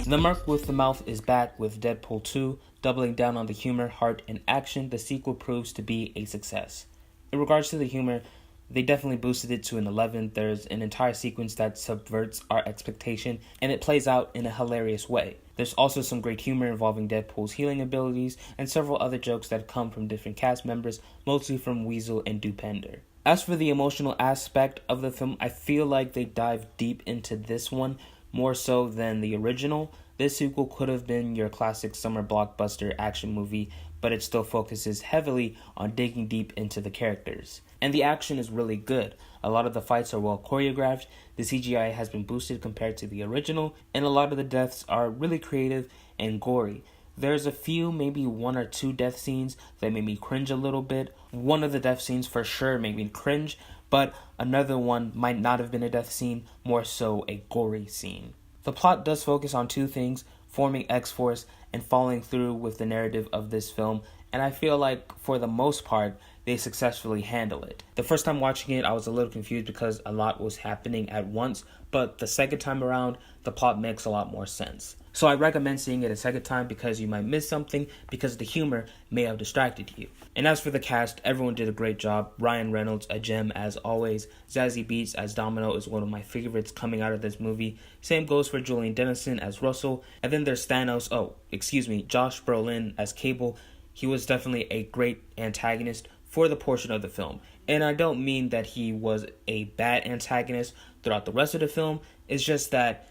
The Merc with the Mouth is back with Deadpool 2, doubling down on the humor, heart, and action. The sequel proves to be a success. In regards to the humor, they definitely boosted it to an 11. There's an entire sequence that subverts our expectation, and it plays out in a hilarious way. There's also some great humor involving Deadpool's healing abilities, and several other jokes that come from different cast members, mostly from Weasel and Dupender. As for the emotional aspect of the film, I feel like they dive deep into this one, more so than the original. This sequel could have been your classic summer blockbuster action movie, but it still focuses heavily on digging deep into the characters. And the action is really good. A lot of the fights are well choreographed, the CGI has been boosted compared to the original, and a lot of the deaths are really creative and gory. There's a few, maybe one or two death scenes that made me cringe a little bit. One of the death scenes for sure made me cringe, but another one might not have been a death scene, more so a gory scene. The plot does focus on two things: forming X-Force and following through with the narrative of this film, and I feel like for the most part, they successfully handle it. The first time watching it, I was a little confused because a lot was happening at once, but the second time around, the plot makes a lot more sense. So I recommend seeing it a second time because you might miss something because the humor may have distracted you. And as for the cast, everyone did a great job. Ryan Reynolds, a gem as always. Zazie Beetz as Domino is one of my favorites coming out of this movie. Same goes for Julian Dennison as Russell. And then there's Josh Brolin as Cable. He was definitely a great antagonist for the portion of the film. And I don't mean that he was a bad antagonist throughout the rest of the film. It's just that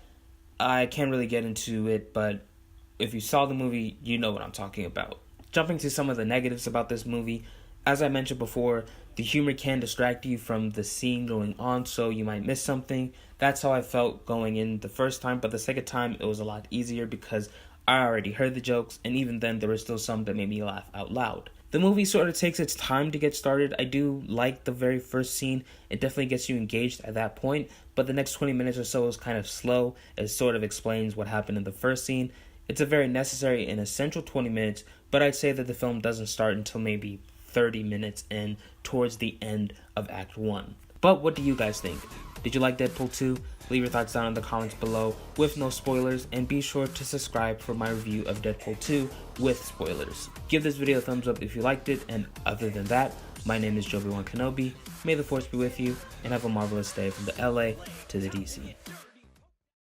I can't really get into it, but if you saw the movie, you know what I'm talking about. Jumping to some of the negatives about this movie, as I mentioned before, the humor can distract you from the scene going on, so you might miss something. That's how I felt going in the first time, but the second time it was a lot easier because I already heard the jokes, and even then there were still some that made me laugh out loud. The movie sort of takes its time to get started. I do like the very first scene. It definitely gets you engaged at that point, but the next 20 minutes or so is kind of slow. It sort of explains what happened in the first scene. It's a very necessary and essential 20 minutes, but I'd say that the film doesn't start until maybe 30 minutes in, towards the end of Act 1. But what do you guys think? Did you like Deadpool 2? Leave your thoughts down in the comments below with no spoilers, and be sure to subscribe for my review of Deadpool 2 with spoilers. Give this video a thumbs up if you liked it, and other than that, my name is Jobi-Wan Kenobi. May the Force be with you, and have a marvelous day from the LA to the DC.